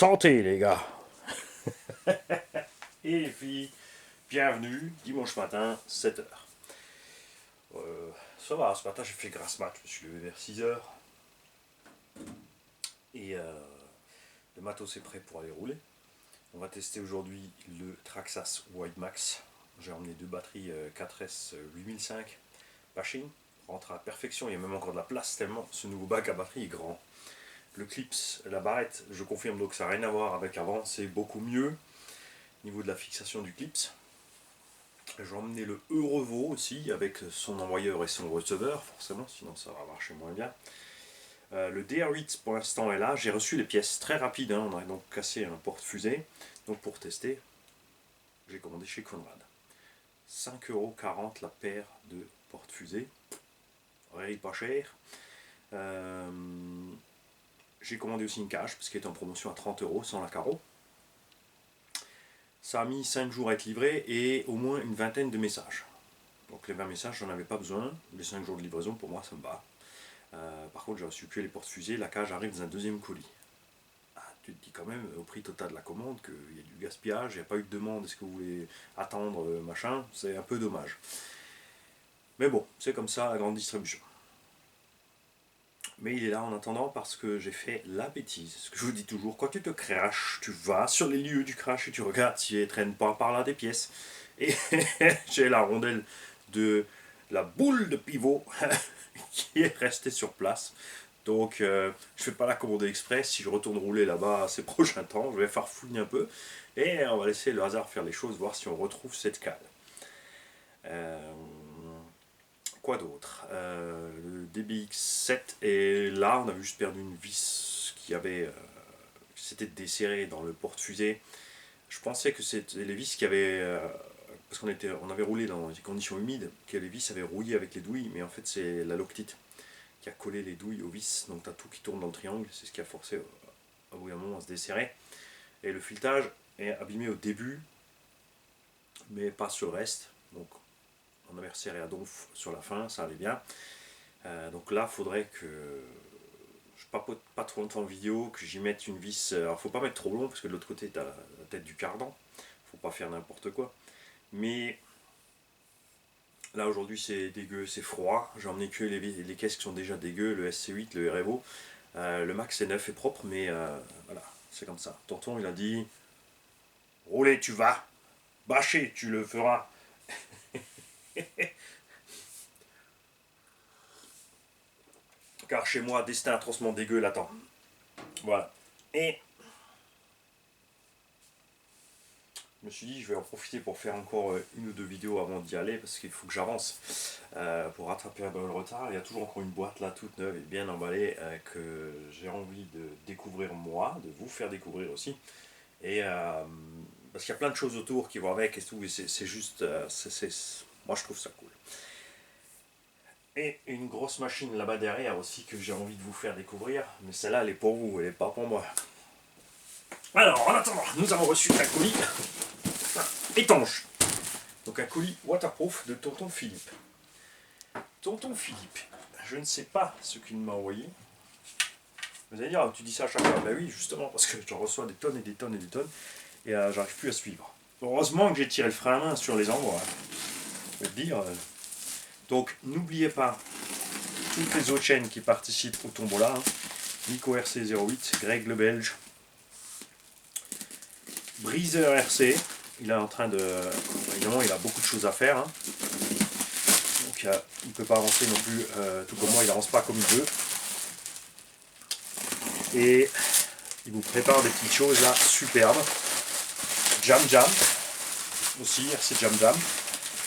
Santé les gars. Et les filles, bienvenue, dimanche matin, 7h. Ça va, ce matin j'ai fait grasse mat, je me suis levé vers 6h. Et le matos est prêt pour aller rouler. On va tester aujourd'hui le Traxxas WideMax. J'ai emmené deux batteries 4S 8005 Pachine, rentre à la perfection, il y a même encore de la place tellement ce nouveau bac à batterie est grand. Le clips, la barrette, je confirme donc ça n'a rien à voir avec avant, c'est beaucoup mieux au niveau de la fixation du clips. J'ai emmené le Eurovo aussi avec son envoyeur et son receveur, forcément, sinon ça va marcher moins bien. Le DR8 pour l'instant est là, j'ai reçu les pièces très rapides, hein. On a donc cassé un porte-fusée. Donc pour tester, j'ai commandé chez Conrad. 5,40€ la paire de porte-fusée, ouais, pas cher. J'ai commandé aussi une cage parce qu'elle est en promotion à 30€ sans la carreau. Ça a mis 5 jours à être livré et au moins une vingtaine de messages. Donc les 20 messages, j'en avais pas besoin. Les 5 jours de livraison, pour moi, ça me va. Par contre, j'ai reçu que les porte-fusées. La cage arrive dans un deuxième colis. Tu te dis quand même, au prix total de la commande, qu'il y a du gaspillage, il n'y a pas eu de demande, est-ce que vous voulez attendre, machin. C'est un peu dommage. Mais bon, c'est comme ça, la grande distribution. Mais il est là en attendant parce que j'ai fait la bêtise. Ce que je vous dis toujours, quand tu te crashes, tu vas sur les lieux du crash et tu regardes si elles ne traînent pas par là des pièces. Et j'ai la rondelle de la boule de pivot qui est restée sur place. Donc je ne fais pas la commande express. Si je retourne rouler là-bas ces prochains temps, je vais farfouiller un peu. Et on va laisser le hasard faire les choses, voir si on retrouve cette cale. Quoi d'autre, le DBX7 et là on a juste perdu une vis qui avait s'était desserrée dans le porte-fusée. Je pensais que c'était les vis qui avaient parce on avait roulé dans des conditions humides, que les vis avaient rouillé avec les douilles, mais en fait c'est la loctite qui a collé les douilles aux vis, donc tu as tout qui tourne dans le triangle, c'est ce qui a forcé au bout d'un moment à se desserrer. Et le filetage est abîmé au début mais pas sur le reste, donc on avait resserré à donf sur la fin, ça allait bien. Donc là, il faudrait que je papote pas trop longtemps en vidéo, que j'y mette une vis. Alors, faut pas mettre trop long parce que de l'autre côté, tu as la tête du cardan. Faut pas faire n'importe quoi. Mais là, aujourd'hui, c'est dégueu, c'est froid. J'ai emmené que les caisses qui sont déjà dégueu, le SC8, le REVO. Le Max est neuf et propre, mais voilà, c'est comme ça. Tonton, il a dit rouler, tu vas. Bâcher, tu le feras. Car chez moi, destin atrocement dégueu l'attend. Voilà. Et je me suis dit, je vais en profiter pour faire encore une ou deux vidéos avant d'y aller, parce qu'il faut que j'avance pour rattraper un peu le retard. Il y a toujours encore une boîte là, toute neuve et bien emballée, que j'ai envie de découvrir moi, de vous faire découvrir aussi. Et parce qu'il y a plein de choses autour qui vont avec et tout, et c'est juste, moi je trouve ça cool. Et une grosse machine là-bas derrière aussi que j'ai envie de vous faire découvrir, mais celle-là elle est pour vous, elle n'est pas pour moi. Alors en attendant, nous avons reçu un colis étanche. Donc un colis waterproof de Tonton Philippe. Tonton Philippe, je ne sais pas ce qu'il m'a envoyé. Vous allez dire, tu dis ça à chaque fois. Ben oui, justement, parce que j'en reçois des tonnes et des tonnes et des tonnes, et j'arrive plus à suivre. Heureusement que j'ai tiré le frein à main sur les endroits. Je vais te dire. Donc n'oubliez pas toutes les autres chaînes qui participent au tombola. Nico RC08, Greg le Belge, Breezer RC, il est en train de. Évidemment, il a beaucoup de choses à faire. Donc il ne peut pas avancer non plus, tout comme moi, il n'avance pas comme il veut. Et il vous prépare des petites choses là, superbes. Jam Jam, aussi, RC Jam Jam.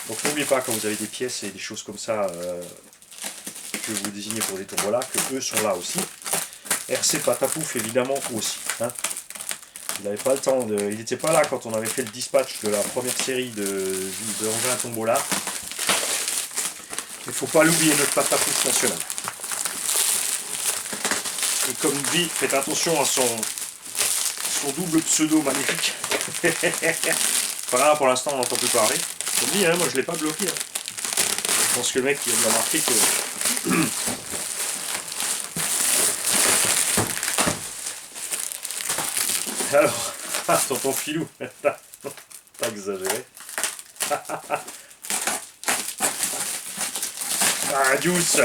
Donc n'oubliez pas quand vous avez des pièces et des choses comme ça que vous désignez pour des tombolas, que eux sont là aussi. RC Patapouf évidemment aussi. Il n'avait pas le temps, il n'était pas là quand on avait fait le dispatch de la première série de engins tombola. Il ne faut pas l'oublier, notre Patapouf national. Et comme dit, faites attention à son double pseudo magnifique. Voilà, pour l'instant on n'entend plus parler. Comme dit, moi je ne l'ai pas bloqué. Je pense que le mec il a bien remarqué que. Alors, tonton Filou, t'as exagéré. Ah, douce.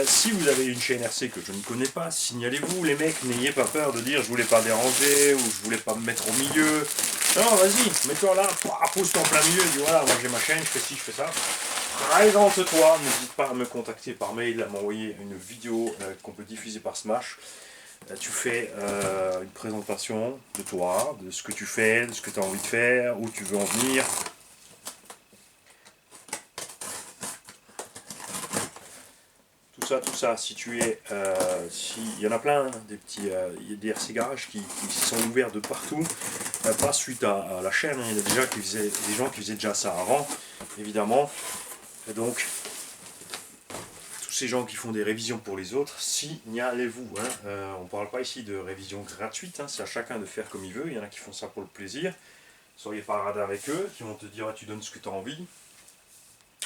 Si vous avez une chaîne RC que je ne connais pas, signalez-vous les mecs, n'ayez pas peur de dire je voulais pas déranger ou je voulais pas me mettre au milieu. Non, vas-y, mets-toi là, pose-toi en plein milieu, dis voilà, moi j'ai ma chaîne, je fais ci, je fais ça. Présente-toi, n'hésite pas à me contacter par mail, à m'envoyer une vidéo qu'on peut diffuser par Smash. Tu fais une présentation de toi, de ce que tu fais, de ce que tu as envie de faire, où tu veux en venir. Tout ça, si tu es, il y en a plein, hein, des petits, il y a des RC garages qui sont ouverts de partout, pas suite à la chaîne, hein, il y a déjà des gens qui faisaient déjà ça avant, évidemment, et donc tous ces gens qui font des révisions pour les autres, signalez-vous, hein, on ne parle pas ici de révision gratuite, hein, c'est à chacun de faire comme il veut, il y en a qui font ça pour le plaisir, soyez pas radin avec eux, qui vont te dire ah, tu donnes ce que tu as envie.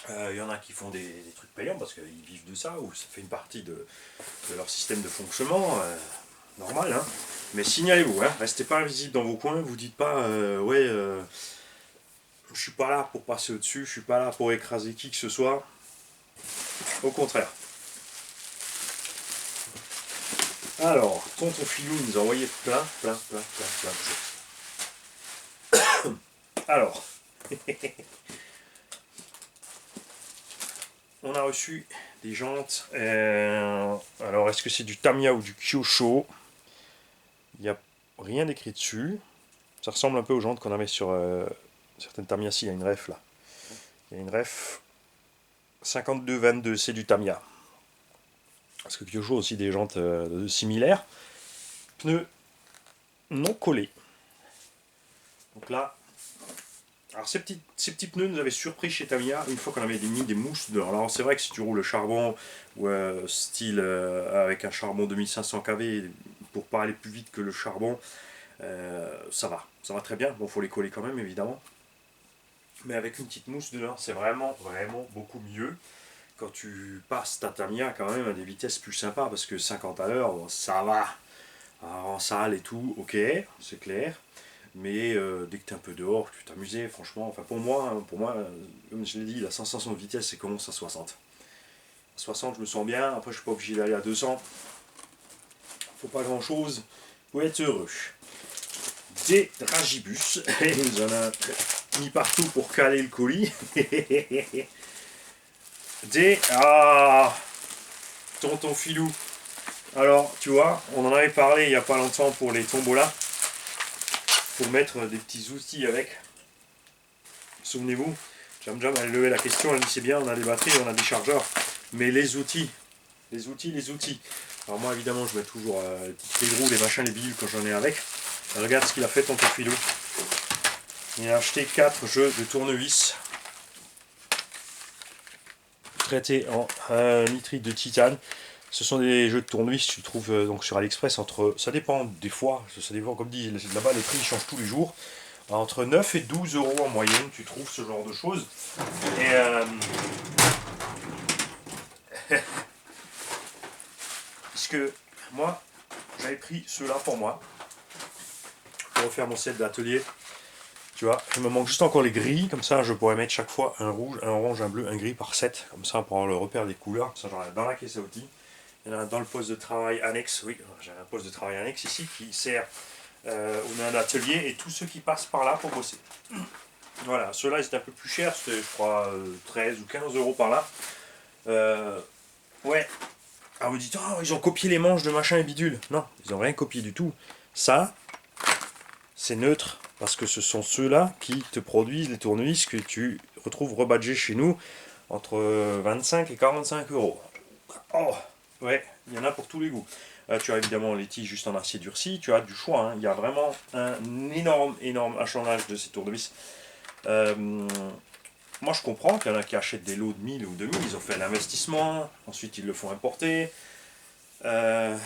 Il y en a qui font des trucs payants parce qu'ils vivent de ça, ou ça fait une partie de leur système de fonctionnement, normal. Hein. Mais signalez-vous, hein, restez pas invisible dans vos coins, vous dites pas ouais, je suis pas là pour passer au-dessus, je suis pas là pour écraser qui que ce soit. Au contraire. Alors, tonton Filou nous a envoyé plein de choses. Alors. On a reçu des jantes. Alors, est-ce que c'est du Tamiya ou du Kyosho? Il n'y a rien d'écrit dessus. Ça ressemble un peu aux jantes qu'on avait sur certaines Tamiya. Si, il y a une ref là. Il y a une ref 52-22, c'est du Tamiya. Parce que Kyosho a aussi des jantes similaires. Pneus non collés. Donc là, alors ces petits pneus nous avaient surpris chez Tamiya une fois qu'on avait mis des mousses dedans. Alors c'est vrai que si tu roules le charbon ou style avec un charbon 2500 kV pour pas aller plus vite que le charbon, ça va très bien. Bon, faut les coller quand même évidemment. Mais avec une petite mousse dedans, c'est vraiment beaucoup mieux. Quand tu passes ta Tamiya quand même à des vitesses plus sympas parce que 50 à l'heure, bon, ça va. Alors, en salle et tout, ok, c'est clair. Mais dès que tu es un peu dehors, tu t'amuser, franchement, enfin pour moi, comme je l'ai dit, la sensation de vitesse, c'est commence à 60. À 60, je me sens bien, après je suis pas obligé d'aller à 200. Faut pas grand chose pour être heureux. Des dragibus, nous en a mis partout pour caler le colis. Des. Ah tonton Filou. Alors, tu vois, on en avait parlé il n'y a pas longtemps pour les tombolas. Pour mettre des petits outils avec. Souvenez-vous, Jam Jam elle levait la question, elle dit c'est bien, on a des batteries, on a des chargeurs, mais les outils. Alors moi évidemment je mets toujours les petites clés de roue, les machins, les bidules quand j'en ai avec. Et regarde ce qu'il a fait tonton Filou. Il a acheté 4 jeux de tournevis traités en nitrite de titane. Ce sont des jeux de tournevis que tu trouves donc sur AliExpress entre. Ça dépend des fois, ça dépend comme dit là-bas les prix changent tous les jours. Entre 9 et 12 euros en moyenne, tu trouves ce genre de choses. Et puisque moi, j'avais pris ceux-là pour moi, pour refaire mon set d'atelier. Tu vois, il me manque juste encore les gris, comme ça je pourrais mettre chaque fois un rouge, un orange, un bleu, un gris par set, comme ça pour avoir le repère des couleurs. Ça j'en ai dans la caisse à outils. Il y en a dans le poste de travail annexe, oui, j'ai un poste de travail annexe ici qui sert on a un atelier et tous ceux qui passent par là pour bosser. Voilà, ceux-là ils étaient un peu plus chers, c'était je crois 13 ou 15 euros par là. Ouais. Alors vous dites, oh, ils ont copié les manches de machin et bidule. Non, ils n'ont rien copié du tout. Ça, c'est neutre, parce que ce sont ceux-là qui te produisent les tournevis que tu retrouves rebadgés chez nous entre 25 et 45 euros. Oh, ouais, il y en a pour tous les goûts. Tu as évidemment les tiges juste en acier durci, tu as du choix, hein. Il y a vraiment un énorme achalandage de ces tournevis. Moi je comprends qu'il y en a qui achètent des lots de 1000 ou 2000, ils ont fait l'investissement, ensuite ils le font importer. Ce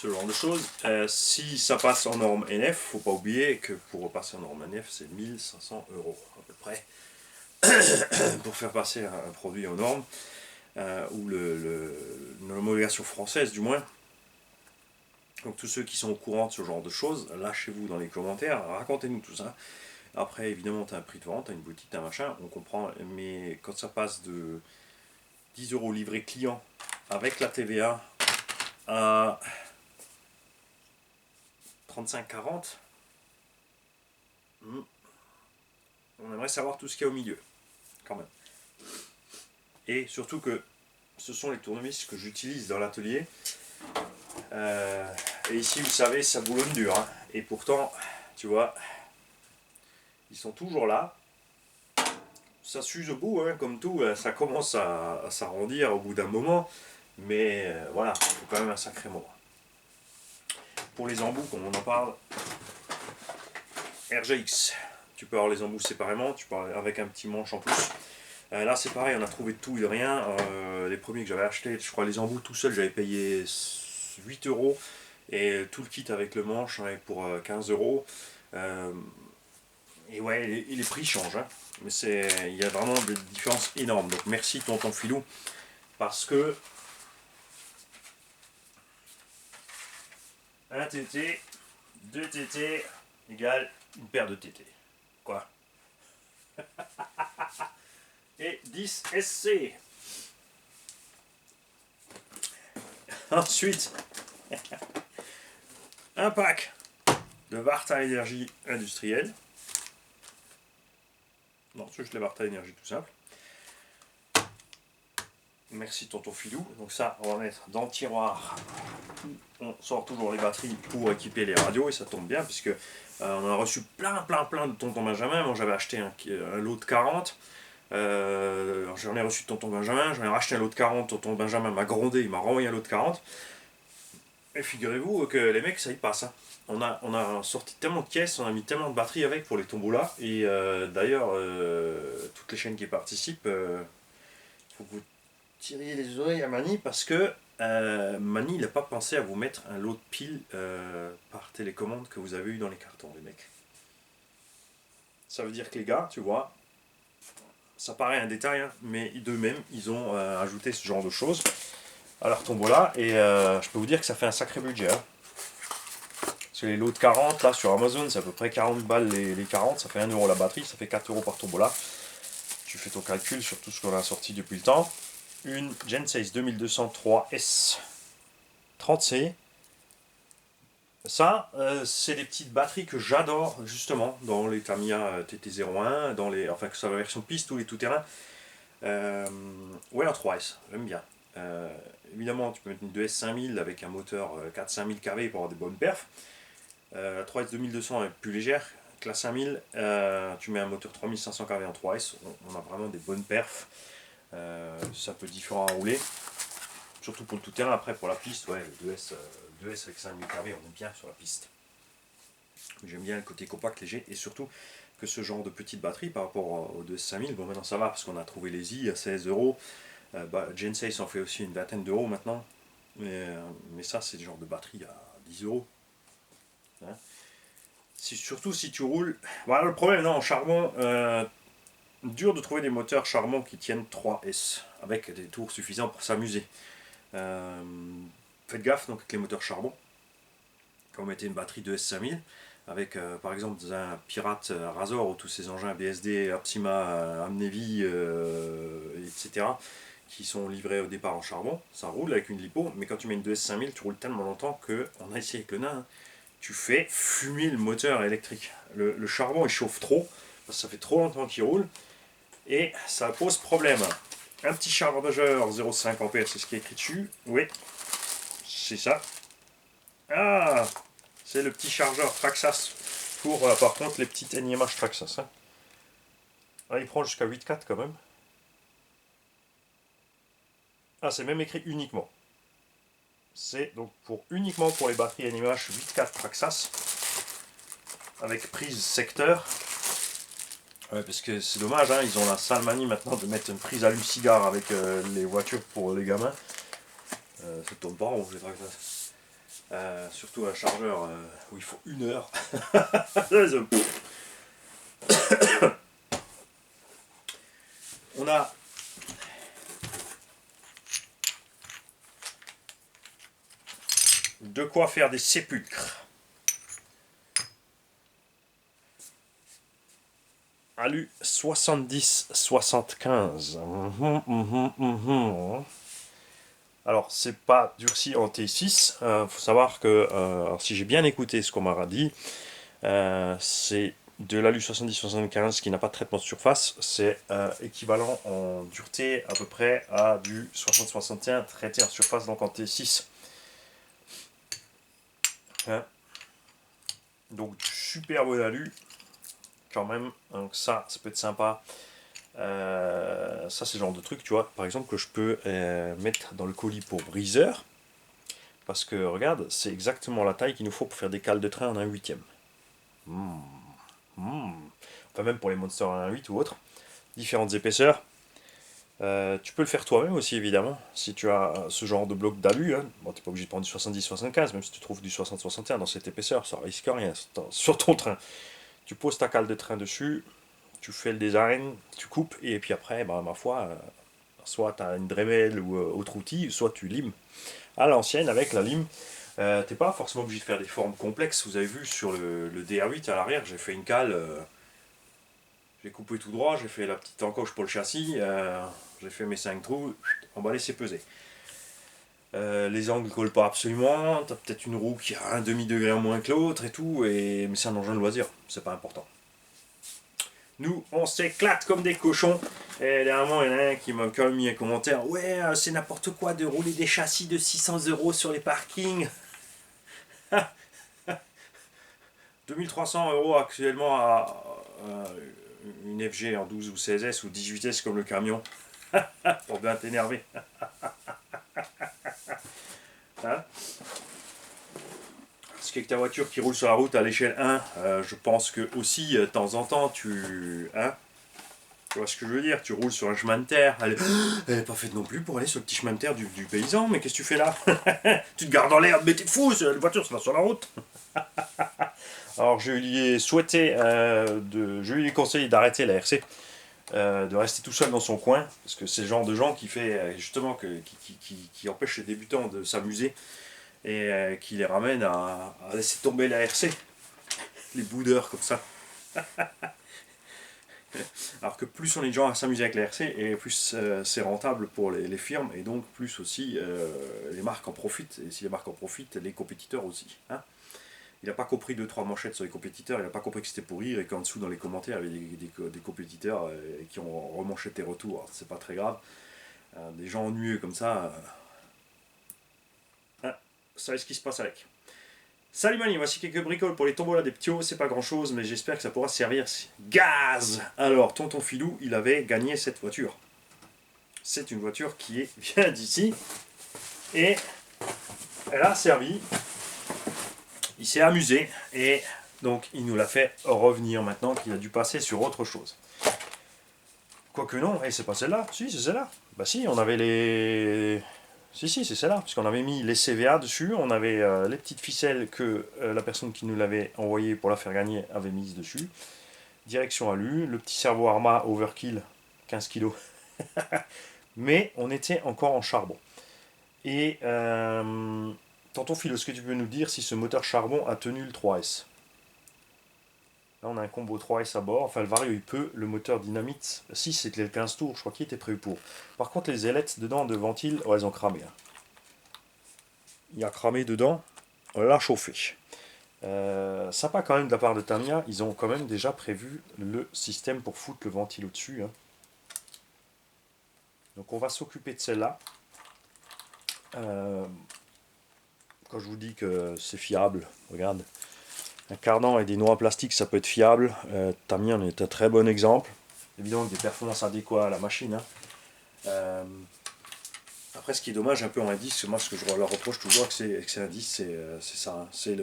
genre de choses. Si ça passe en norme NF, faut pas oublier que pour passer en norme NF, c'est 1500 euros à peu près pour faire passer un produit aux normes. Où homologation française du moins. Donc tous ceux qui sont au courant de ce genre de choses, lâchez-vous dans les commentaires, racontez-nous tout ça. Après, évidemment, tu as un prix de vente, tu as une boutique, tu as un machin, on comprend, mais quand ça passe de 10 euros livré client avec la TVA à 35-40, on aimerait savoir tout ce qu'il y a au milieu, quand même. Et surtout que ce sont les tournevis que j'utilise dans l'atelier. Et ici, vous savez, ça boulonne dur. Hein. Et pourtant, tu vois, ils sont toujours là. Ça s'use au bout, hein, comme tout. Ça commence à s'arrondir au bout d'un moment. Mais voilà, il faut quand même un sacré moment. Pour les embouts, comme on en parle, RGX. Tu peux avoir les embouts séparément, tu peux avoir avec un petit manche en plus. Là, c'est pareil, on a trouvé de tout et de rien. Les premiers que j'avais achetés, je crois les embouts tout seul, j'avais payé 8 euros. Et tout le kit avec le manche, j'en avais pour 15 euros. Et ouais, les prix changent. Hein. Mais il y a vraiment des différences énormes. Donc merci tonton Filou. Parce que un TT, 2 TT égale une paire de TT. Quoi. Et 10 SC. Ensuite, un pack de Varta Énergie industrielle. Non, c'est juste les Varta Énergie tout simple. Merci tonton Filou. Donc ça, on va mettre dans le tiroir. On sort toujours les batteries pour équiper les radios et ça tombe bien puisque on a reçu plein de tonton Benjamin. Moi j'avais acheté un lot de 40. J'en ai reçu de tonton Benjamin, j'en ai racheté un lot de 40. Tonton Benjamin m'a grondé, il m'a renvoyé un lot de 40. Et figurez-vous que les mecs ça y passe. Hein. On a sorti tellement de caisses, on a mis tellement de batteries avec pour les tombolas. Et d'ailleurs, toutes les chaînes qui participent, faut que vous tiriez les oreilles à Mani parce que Mani il n'a pas pensé à vous mettre un lot de piles par télécommande que vous avez eu dans les cartons, les mecs. Ça veut dire que les gars, tu vois, ça paraît un détail, hein, mais d'eux-mêmes, ils ont ajouté ce genre de choses à leur tombola et je peux vous dire que ça fait un sacré budget. Hein. Parce que les lots de 40, là sur Amazon, c'est à peu près 40 balles les 40, ça fait 1 euro la batterie, ça fait 4 euros par tombola. Tu fais ton calcul sur tout ce qu'on a sorti depuis le temps. Une Gen6 2203S 30C. Ça, c'est des petites batteries que j'adore justement dans les Tamiya TT01, enfin que ce soit la version piste ou les tout-terrain. Ouais, en 3S, j'aime bien. Évidemment, tu peux mettre une 2S5000 avec un moteur 4-5000 kV pour avoir des bonnes perfs. La 3S 2200 est plus légère que la 5000. Tu mets un moteur 3500 kV en 3S, on a vraiment des bonnes perfs. C'est un peu différent à rouler. Surtout pour le tout-terrain, après pour la piste, ouais, le 2S avec 5000 kV, on est bien sur la piste. J'aime bien le côté compact, léger, et surtout que ce genre de petite batterie par rapport au 2S 5000, bon maintenant ça va parce qu'on a trouvé les i à 16 euros. Gen6 en fait aussi une vingtaine d'euros maintenant, mais ça c'est le genre de batterie à 10 euros. Hein. Surtout si tu roules. Voilà le problème, non, en charbon, dur de trouver des moteurs charbon qui tiennent 3S avec des tours suffisants pour s'amuser. Faites gaffe donc avec les moteurs charbon. Quand vous mettez une batterie de S5000 avec par exemple un Pirate Razor ou tous ces engins BSD, Apsima, Amnevi, etc. qui sont livrés au départ en charbon, ça roule avec une lipo, mais quand tu mets une 2S5000, tu roules tellement longtemps que, on a essayé avec le nain, hein, tu fais fumer le moteur électrique. Le charbon il chauffe trop, parce que ça fait trop longtemps qu'il roule, et ça pose problème. Un petit chargeur 0,5 A, c'est ce qui est écrit dessus, oui, c'est ça. Ah, c'est le petit chargeur Traxxas pour par contre les petites NIMH Traxxas. Hein. Ah, il prend jusqu'à 8,4 quand même. Ah, c'est même écrit uniquement. C'est donc uniquement pour les batteries NIMH 8,4 Traxxas avec prise secteur. Ouais, parce que c'est dommage, hein, ils ont la sale manie maintenant de mettre une prise allume-cigare avec les voitures pour les gamins. Ça tourne pas en rond, les Traxxas. Surtout un chargeur où il faut 1 heure. On a De quoi faire des sépulcres. Alu 70-75. Alors, c'est pas durci en T6. Faut savoir que, alors, si j'ai bien écouté ce qu'on m'a dit, c'est de l'alu 70-75 qui n'a pas de traitement de surface. C'est équivalent en dureté à peu près à du 60-61 traité en surface, donc en T6. Hein, donc, super bon alu quand même. Donc, ça peut être sympa. Ça, c'est le genre de truc, tu vois, par exemple, que je peux mettre dans le colis pour briseur. Parce que, regarde, c'est exactement la taille qu'il nous faut pour faire des cales de train en 1/8. Enfin, même pour les monsters en 1/8 ou autres. Différentes épaisseurs. Tu peux le faire toi-même aussi, évidemment, si tu as ce genre de bloc d'alu. Hein. Bon, tu n'es pas obligé de prendre du 70-75, même si tu trouves du 60-61 dans cette épaisseur, ça risque rien sur ton train. Tu poses ta cale de train dessus, tu fais le design, tu coupes, et puis après, bah, ma foi, soit tu as une Dremel ou autre outil, soit tu limes à l'ancienne avec la lime. T'es pas forcément obligé de faire des formes complexes. Vous avez vu sur le DR8 à l'arrière, j'ai fait une cale, j'ai coupé tout droit, j'ai fait la petite encoche pour le châssis, j'ai fait mes 5 trous, emballé, c'est pesé. Les angles ne collent pas absolument, t'as peut-être une roue qui a un demi-degré en moins que l'autre et tout, mais c'est un engin de loisir, c'est pas important. Nous, on s'éclate comme des cochons. Et dernièrement, il y en a un qui m'a quand même mis un commentaire. Ouais, c'est n'importe quoi de rouler des châssis de 600 € sur les parkings. 2300 € actuellement à une FG en 12 ou 16S ou 18S comme le camion. Pour bien t'énerver. Hein, parce qu'avec ta voiture qui roule sur la route à l'échelle 1, je pense que aussi, de temps en temps, tu... Hein, tu vois ce que je veux dire? Tu roules sur un chemin de terre. Elle n'est pas faite non plus pour aller sur le petit chemin de terre du paysan. Mais qu'est-ce que tu fais là? Tu te gardes dans l'herbe, mais t'es fou, la voiture ça va sur la route. Alors je lui ai souhaité, je lui ai conseillé d'arrêter la RC, de rester tout seul dans son coin, parce que c'est le genre de gens qui fait justement qui empêche les débutants de s'amuser et qui les ramène à laisser tomber la RC, les boudeurs comme ça. Alors que plus on est de gens à s'amuser avec la RC, et plus c'est rentable pour les firmes, et donc plus aussi les marques en profitent. Et si les marques en profitent, les compétiteurs aussi. Hein, il n'a pas compris 2-3 manchettes sur les compétiteurs, il n'a pas compris que c'était pour rire, et qu'en dessous dans les commentaires, il y avait des compétiteurs qui ont remanché tes retours. C'est pas très grave. Des gens ennuyeux comme ça, hein, ça ce qui se passe avec. Salut Mani, voici quelques bricoles pour les tombolas des ptios, c'est pas grand chose, mais j'espère que ça pourra servir. Gaz. Alors, tonton Filou, il avait gagné cette voiture. C'est une voiture qui vient d'ici, et elle a servi, il s'est amusé, et donc il nous l'a fait revenir maintenant qu'il a dû passer sur autre chose. Quoique non, et c'est pas celle-là, si c'est celle-là. Bah si, on avait les... Si, c'est celle-là, puisqu'on avait mis les CVA dessus, on avait les petites ficelles que la personne qui nous l'avait envoyé pour la faire gagner avait mises dessus. Direction alu, le petit cerveau Arma Overkill, 15 kg. Mais on était encore en charbon. Et tonton Philo, est-ce que tu peux nous dire si ce moteur charbon a tenu le 3S? Là, on a un combo 3S à bord. Enfin, le Vario, il peut. Le moteur dynamite, si c'était le 15 tours, je crois qu'il était prévu pour. Par contre, les ailettes dedans de ventile, oh, elles ont cramé. Hein. Il a cramé dedans, on l'a chauffé. Sympa quand même de la part de Tamiya, ils ont quand même déjà prévu le système pour foutre le ventile au-dessus. Hein. Donc on va s'occuper de celle-là. Quand je vous dis que c'est fiable, regarde. Un cardan et des noix en plastique, ça peut être fiable. Tamiya en est un très bon exemple. Évidemment, des performances adéquates à la machine. Hein. Après, ce qui est dommage un peu en indice, moi ce que je leur reproche toujours que c'est l'indice, c'est ça. Hein.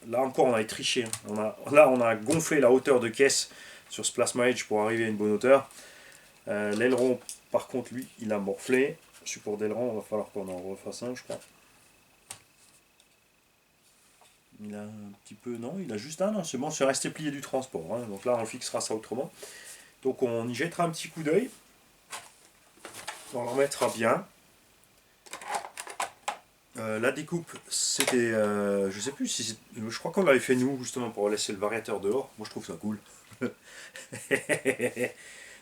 Là encore, on a triché. Hein. Là, on a gonflé la hauteur de caisse sur ce Plasma Edge pour arriver à une bonne hauteur. L'aileron, par contre, lui, il a morflé. Support d'aileron, il va falloir qu'on en refasse un, je crois. Il a un petit peu, non, il a juste un, non, c'est bon, c'est resté plié du transport. Hein. Donc là, on fixera ça autrement. Donc on y jettera un petit coup d'œil. On le remettra bien. La découpe, c'était, je sais plus si je crois qu'on l'avait fait nous justement pour laisser le variateur dehors. Moi je trouve ça cool.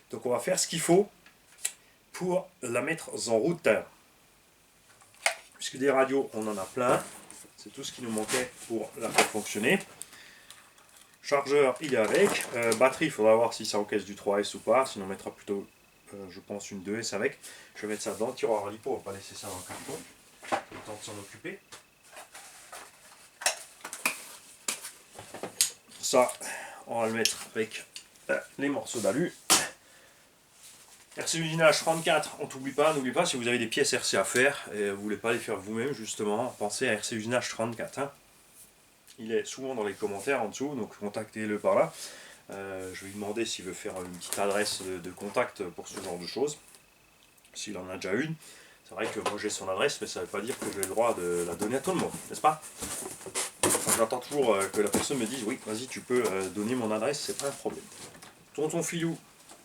Donc on va faire ce qu'il faut pour la mettre en route. Puisque des radios, on en a plein. C'est tout ce qui nous manquait pour la faire fonctionner. Chargeur, il est avec. Batterie, il faudra voir si ça encaisse du 3S ou pas. Sinon on mettra plutôt, je pense, une 2S avec. Je vais mettre ça dans le tiroir à lipo, on va pas laisser ça dans le carton. Le temps de s'en occuper. Ça, on va le mettre avec les morceaux d'alu. RC usinage 34, on t'oublie pas, n'oubliez pas si vous avez des pièces RC à faire et vous voulez pas les faire vous-même justement, pensez à RC usinage 34. Hein. Il est souvent dans les commentaires en dessous, donc contactez-le par là. Je vais lui demander s'il veut faire une petite adresse de contact pour ce genre de choses, s'il en a déjà une. C'est vrai que moi j'ai son adresse, mais ça ne veut pas dire que j'ai le droit de la donner à tout le monde, n'est-ce pas? J'entends toujours que la personne me dise oui, vas-y, tu peux donner mon adresse, c'est pas un problème. Tonton Filou,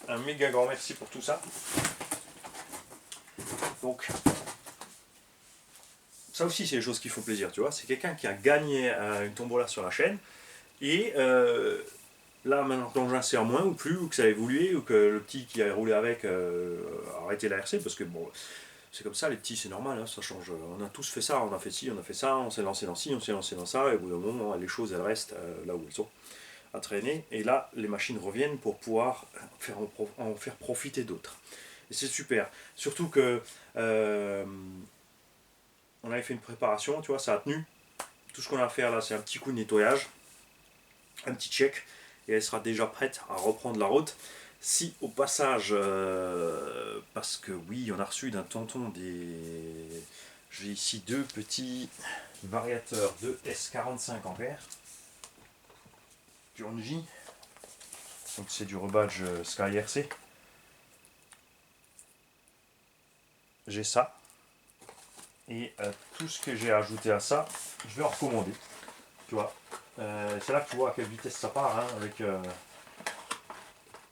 un méga grand merci pour tout ça. Donc, ça aussi, c'est des choses qui font plaisir, tu vois. C'est quelqu'un qui a gagné une tombola sur la chaîne et là, maintenant que l'engin sert moins ou plus, ou que ça a évolué, ou que le petit qui a roulé avec a arrêté la RC, parce que bon, c'est comme ça, les petits, c'est normal, hein, ça change. On a tous fait ça, on a fait ci, on a fait ça, on s'est lancé dans ci, on s'est lancé dans ça, et au bout d'un moment, les choses, elles restent là où elles sont, à traîner. Et là, les machines reviennent pour pouvoir en faire profiter d'autres. Et c'est super. Surtout que on avait fait une préparation, tu vois, ça a tenu. Tout ce qu'on a à faire là, c'est un petit coup de nettoyage, un petit check, et elle sera déjà prête à reprendre la route. Si au passage, parce que oui, on a reçu d'un tonton des... J'ai ici deux petits variateurs de S45 ampères, J. Donc c'est du rebadge Sky RC. J'ai ça. Et tout ce que j'ai ajouté à ça, je vais en recommander. Tu vois. C'est là que tu vois à quelle vitesse ça part. Hein, avec,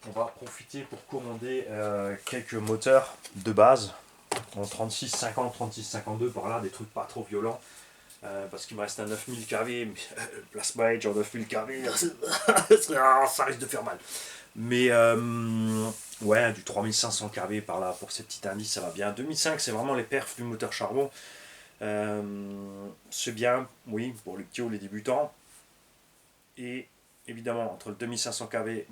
on va profiter pour commander quelques moteurs de base en 3650, 3652 par là, des trucs pas trop violents. Parce qu'il me reste un 9000 kV, Plasma Edge en 9000 kV, ça risque de faire mal. Mais ouais, du 3500 kV par là, pour ces petits indices, ça va bien. 2005, c'est vraiment les perfs du moteur charbon. C'est bien, oui, pour les petits ou les débutants. Et évidemment, entre le 2500 kV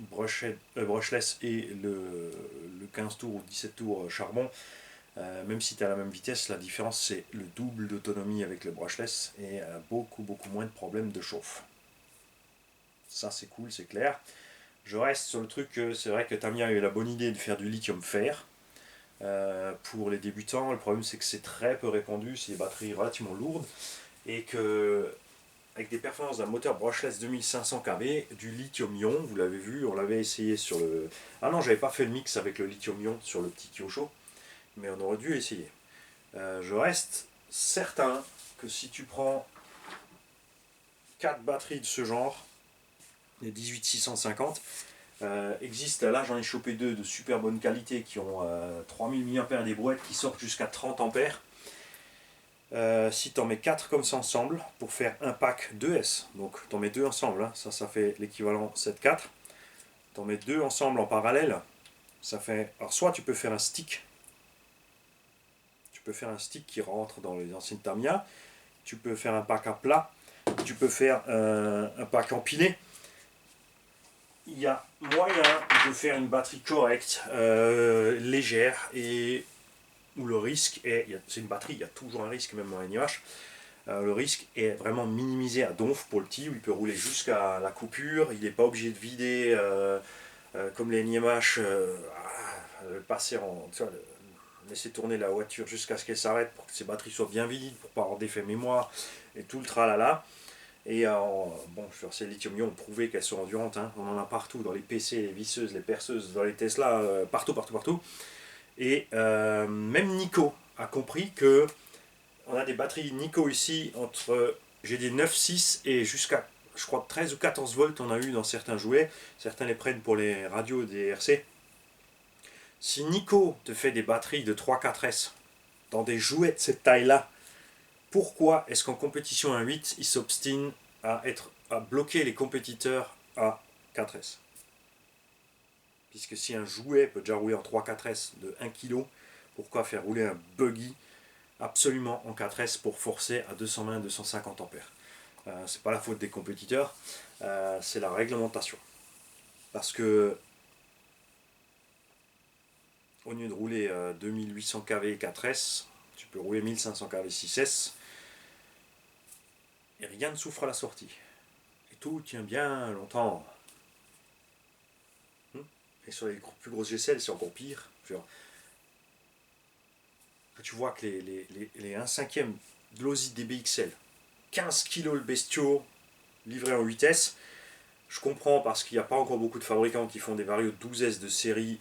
brushless et le 15 tours ou 17 tours charbon, même si tu as la même vitesse, la différence c'est le double d'autonomie avec le brushless et beaucoup moins de problèmes de chauffe. Ça c'est cool, c'est clair. Je reste sur le truc que c'est vrai que Tamiya a eu la bonne idée de faire du lithium fer. Pour les débutants, le problème c'est que c'est très peu répandu, c'est des batteries relativement lourdes et que avec des performances d'un moteur brushless 2500 kV, du lithium-ion, vous l'avez vu, on l'avait essayé sur le... Ah non, j'avais pas fait le mix avec le lithium-ion sur le petit Kyosho, mais on aurait dû essayer. Je reste certain que si tu prends 4 batteries de ce genre, les 18650, existe, là j'en ai chopé deux de super bonne qualité qui ont 3000 mAh des brouettes qui sortent jusqu'à 30 ampères. Si tu en mets 4 comme ça ensemble pour faire un pack 2S, donc tu en mets deux ensemble, hein, ça fait l'équivalent 7-4. Tu en mets deux ensemble en parallèle, ça fait. Alors, soit tu peux faire un stick, qui rentre dans les anciennes Tamiya, tu peux faire un pack à plat, tu peux faire un pack empilé. Il y a moyen de faire une batterie correcte, légère et où le risque est, c'est une batterie, il y a toujours un risque même en NIH, le risque est vraiment minimisé à donf pour le petit, où il peut rouler jusqu'à la coupure, il n'est pas obligé de vider comme les NIMH, passer en, tu vois, laisser tourner la voiture jusqu'à ce qu'elle s'arrête pour que ses batteries soient bien vides, pour pas avoir d'effet mémoire et tout le tralala. Et bon, sur ces lithium-ion, on prouvait qu'elles sont endurantes, hein. On en a partout, dans les PC, les visseuses, les perceuses, dans les Tesla, partout. Et même Nico a compris que on a des batteries Nico ici entre, j'ai des 9,6 et jusqu'à, je crois, 13 ou 14 volts on a eu dans certains jouets. Certains les prennent pour les radios des RC. Si Nico te fait des batteries de 3-4S dans des jouets de cette taille-là, pourquoi est-ce qu'en compétition 1.8, ils s'obstinent à bloquer les compétiteurs à 4S? Puisque si un jouet peut déjà rouler en 3-4S de 1 kg, pourquoi faire rouler un buggy absolument en 4S pour forcer à 220-250 ampères? C'est pas la faute des compétiteurs, c'est la réglementation. Parce que au lieu de rouler 2800 kV 4S, tu peux rouler 1500 kV 6S et rien ne souffre à la sortie. Et tout tient bien longtemps. Et sur les plus grosses GSL, c'est encore pire. Tu vois que les 1/5 de l'Audi DBXL, 15 kg le bestiau, livré en 8S, je comprends parce qu'il n'y a pas encore beaucoup de fabricants qui font des varios 12S de série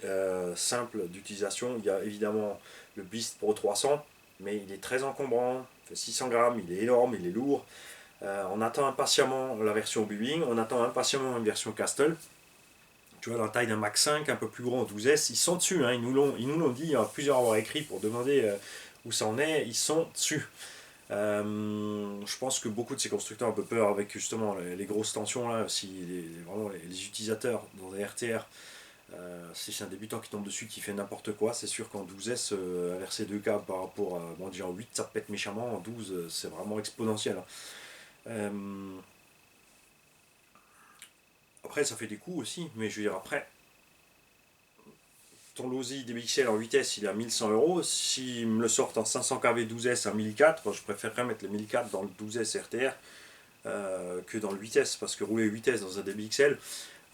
simple d'utilisation. Il y a évidemment le Beast Pro 300, mais il est très encombrant, il fait 600 grammes, il est énorme, il est lourd. On attend impatiemment la version Bubing, on attend impatiemment une version Castle. Tu vois, dans la taille d'un Max 5, un peu plus gros en 12S, ils sont dessus, hein, ils nous l'ont dit, il y a plusieurs avoir écrit pour demander où ça en est, ils sont dessus. Je pense que beaucoup de ces constructeurs ont un peu peur avec justement les grosses tensions là, si vraiment les utilisateurs dans des RTR, si c'est un débutant qui tombe dessus qui fait n'importe quoi, c'est sûr qu'en 12S, inverser 2 câbles par rapport à, bon, en 8 ça pète méchamment, en 12 c'est vraiment exponentiel. Après ça fait des coups aussi, mais je veux dire après, ton Losi DBXL en 8S il est à 1100 €. S'ils me le sortent en 500 kV 12S à 1004, je préférerais mettre le 1004 dans le 12S RTR que dans le 8S, parce que rouler 8S dans un DBXL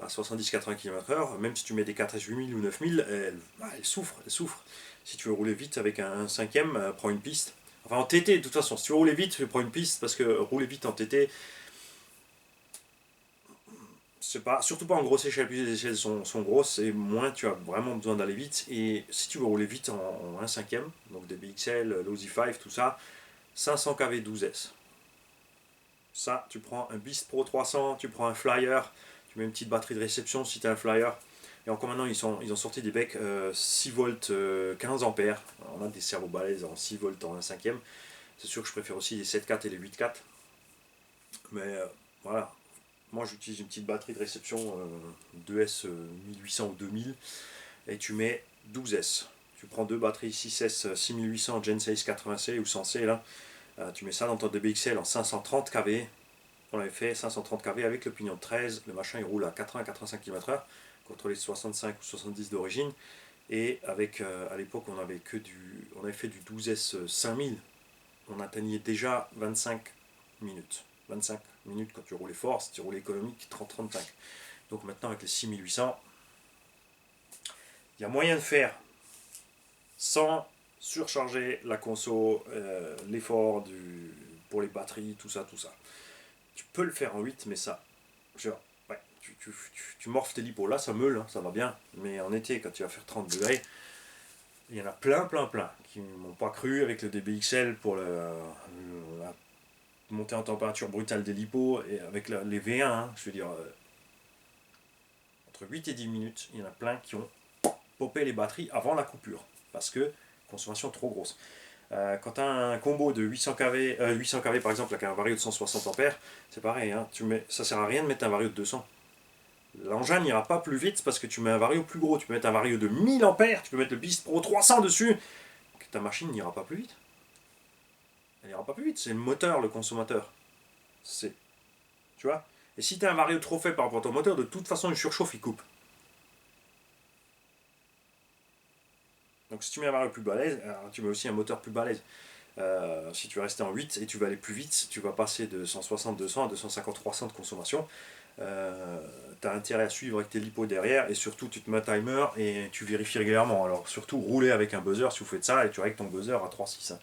à 70-80 km/h, même si tu mets des 4S 8000 ou 9000, elle souffre, elle souffre. Si tu veux rouler vite avec un 5ème, prends une piste. Enfin en TT, de toute façon, si tu veux rouler vite, prends une piste, parce que rouler vite en TT, c'est pas, surtout pas en grosse échelle, plus les échelles sont grosses, et moins tu as vraiment besoin d'aller vite. Et si tu veux rouler vite en 1/5, donc des BXL, Losi 5, tout ça, 500 kV 12S. Ça, tu prends un Beast Pro 300, tu prends un Flyer, tu mets une petite batterie de réception si tu as un Flyer. Et encore maintenant, ils ont sorti des becs 6 volts 15 ampères. On a des servos balèzes en 6 volts en 1/5. C'est sûr que je préfère aussi les 7.4 et les 8.4. Mais voilà, moi j'utilise une petite batterie de réception 2S 1800 ou 2000 et tu mets 12S. Tu prends deux batteries 6S 6800 Gen 6 80C ou 100C là. Tu mets ça dans ton DBXL en 530 kV. On avait fait 530 kV avec le pignon de 13. Le machin il roule à 80-85 km/h contre les 65 ou 70 d'origine. Et avec à l'époque on avait fait du 12S 5000. On atteignait déjà 25 minutes. 25 minutes quand tu roulais fort, si tu roulais économique, 30-35. Donc maintenant avec les 6800, il y a moyen de faire sans surcharger la conso, l'effort pour les batteries, tout ça, tout ça. Tu peux le faire en 8, mais ça, genre, ouais, tu morphes tes lipos. Là, ça meule, hein, ça va bien. Mais en été, quand tu vas faire 30 degrés, il y en a plein qui ne m'ont pas cru avec le DBXL pour la montée en température brutale des lipos et avec les V1, hein, je veux dire, entre 8 et 10 minutes, il y en a plein qui ont popé les batteries avant la coupure parce que consommation trop grosse. Quand tu as un combo de 800 kV, par exemple avec un vario de 160 ampères, c'est pareil, hein, ça sert à rien de mettre un vario de 200. L'engin n'ira pas plus vite parce que tu mets un vario plus gros, tu peux mettre un vario de 1000 ampères, tu peux mettre le Beast Pro 300 dessus, que ta machine n'ira pas plus vite. Elle n'ira pas plus vite, c'est le moteur le consommateur. Tu vois. Et si tu as un vario trop faible par rapport à ton moteur, de toute façon il surchauffe, il coupe. Donc si tu mets un vario plus balèze, tu mets aussi un moteur plus balèze. Si tu veux rester en 8 et tu vas aller plus vite, tu vas passer de 160-200 à 250-300 de consommation. Tu as intérêt à suivre avec tes lipos derrière et surtout tu te mets un timer et tu vérifies régulièrement. Alors surtout rouler avec un buzzer si vous faites ça et tu règles ton buzzer à 3.6.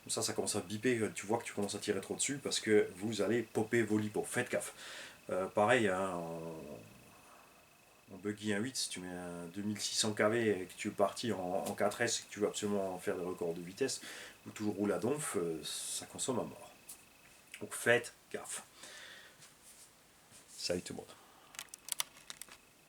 Comme ça commence à biper, tu vois que tu commences à tirer trop dessus parce que vous allez popper vos lipos. Faites gaffe. Pareil, hein, en buggy 1.8, si tu mets un 2600 kV et que tu es parti en 4S et que tu veux absolument faire des records de vitesse ou toujours rouler à donf, ça consomme à mort. Donc faites gaffe. Salut tout le monde.